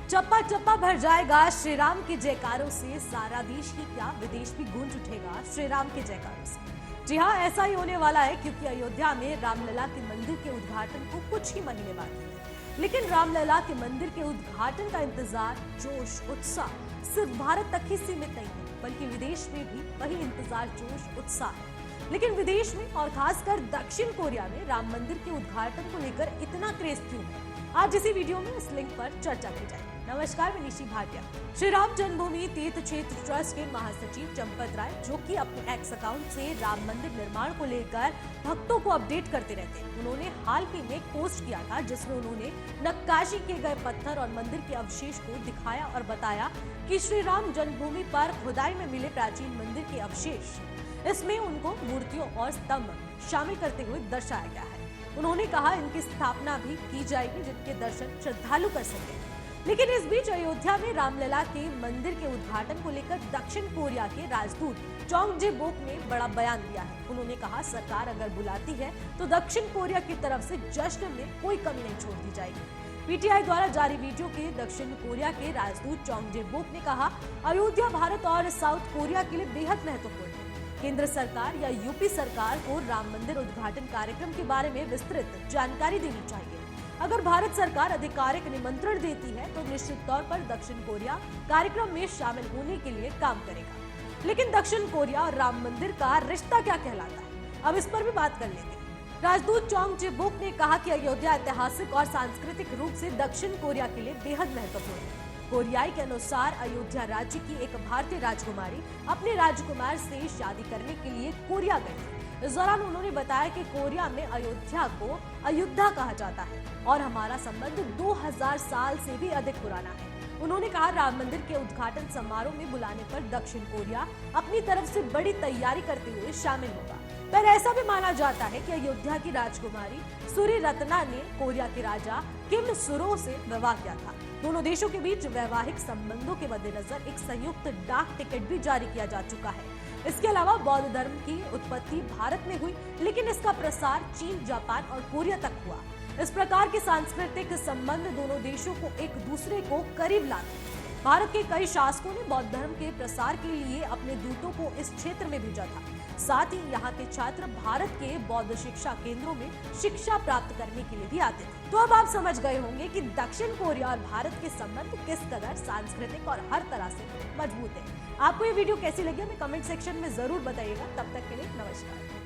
चप्पा चप्पा भर जाएगा श्री राम के जयकारों से। सारा देश ही क्या विदेश भी गूंज उठेगा श्री राम के जयकारों से। जी हाँ, ऐसा ही होने वाला है क्योंकि अयोध्या में रामलला के मंदिर के उद्घाटन को कुछ ही महीने बाकी है। लेकिन रामलला के मंदिर के उद्घाटन का इंतजार, जोश, उत्साह सिर्फ भारत तक ही सीमित नहीं है, बल्कि विदेश में भी वही इंतजार, जोश, उत्साह है। लेकिन विदेश में और खासकर दक्षिण कोरिया में राम मंदिर के उद्घाटन को लेकर इतना क्रेज क्यों है, आज इसी वीडियो में इस लिंक पर चर्चा की जाएगी। नमस्कार, मैं निशी भाटिया। श्री राम जन्मभूमि तीर्थ क्षेत्र ट्रस्ट के महासचिव चंपत राय, जो कि अपने एक्स अकाउंट से राम मंदिर निर्माण को लेकर भक्तों को अपडेट करते रहते हैं, उन्होंने हाल ही में एक पोस्ट किया था जिसमें उन्होंने नक्काशी किए गए पत्थर और मंदिर के अवशेष को दिखाया और बताया कि श्री राम जन्मभूमि पर खुदाई में मिले प्राचीन मंदिर के अवशेष, इसमें उनको मूर्तियों और स्तंभ शामिल करते हुए दर्शाया गया है। उन्होंने कहा इनकी स्थापना भी की जाएगी जिनके दर्शन श्रद्धालु कर सके। लेकिन इस बीच अयोध्या में रामलला के मंदिर के उद्घाटन को लेकर दक्षिण कोरिया के राजदूत चोंग जे बोक ने बड़ा बयान दिया है। उन्होंने कहा सरकार अगर बुलाती है तो दक्षिण कोरिया की तरफ से जश्न में कोई कमी नहीं छोड़ दी जाएगी। पीटीआई द्वारा जारी वीडियो के दक्षिण कोरिया के राजदूत चोंग जे बोक ने कहा अयोध्या भारत और साउथ कोरिया के लिए बेहद महत्वपूर्ण है। केंद्र सरकार या यूपी सरकार को राम मंदिर उद्घाटन कार्यक्रम के बारे में विस्तृत जानकारी देनी चाहिए। अगर भारत सरकार आधिकारिक निमंत्रण देती है तो निश्चित तौर पर दक्षिण कोरिया कार्यक्रम में शामिल होने के लिए काम करेगा। लेकिन दक्षिण कोरिया और राम मंदिर का रिश्ता क्या कहलाता है, अब इस पर भी बात कर लेते हैं। राजदूत चोंग जे बोक ने कहा कि अयोध्या ऐतिहासिक और सांस्कृतिक रूप से दक्षिण कोरिया के लिए बेहद महत्वपूर्ण है। कोरियाई के अनुसार अयोध्या राज्य की एक भारतीय राजकुमारी अपने राजकुमार से शादी करने के लिए कोरिया गई थी। इस दौरान उन्होंने बताया कि कोरिया में अयोध्या को अयोध्या कहा जाता है और हमारा संबंध 2000 साल से भी अधिक पुराना है। उन्होंने कहा राम मंदिर के उद्घाटन समारोह में बुलाने पर दक्षिण कोरिया अपनी तरफ से बड़ी तैयारी करते हुए शामिल होगा। पर ऐसा भी माना जाता है कि अयोध्या की राजकुमारी सूरी रत्ना ने कोरिया के राजा किम सुरो से विवाह किया था। दोनों देशों के बीच वैवाहिक संबंधों के मद्देनजर एक संयुक्त डाक टिकट भी जारी किया जा चुका है। इसके अलावा बौद्ध धर्म की उत्पत्ति भारत में हुई, लेकिन इसका प्रसार चीन, जापान और कोरिया तक हुआ। इस प्रकार के सांस्कृतिक संबंध दोनों देशों को एक दूसरे को करीब लाते हैं। भारत के कई शासकों ने बौद्ध धर्म के प्रसार के लिए अपने दूतों को इस क्षेत्र में भेजा था। साथ ही यहाँ के छात्र भारत के बौद्ध शिक्षा केंद्रों में शिक्षा प्राप्त करने के लिए भी आते थे। तो अब आप समझ गए होंगे कि दक्षिण कोरिया और भारत के संबंध किस कदर सांस्कृतिक और हर तरह से मजबूत है। आपको ये वीडियो कैसी लगी हमें कमेंट सेक्शन में जरूर बताइएगा। तब तक के लिए नमस्कार।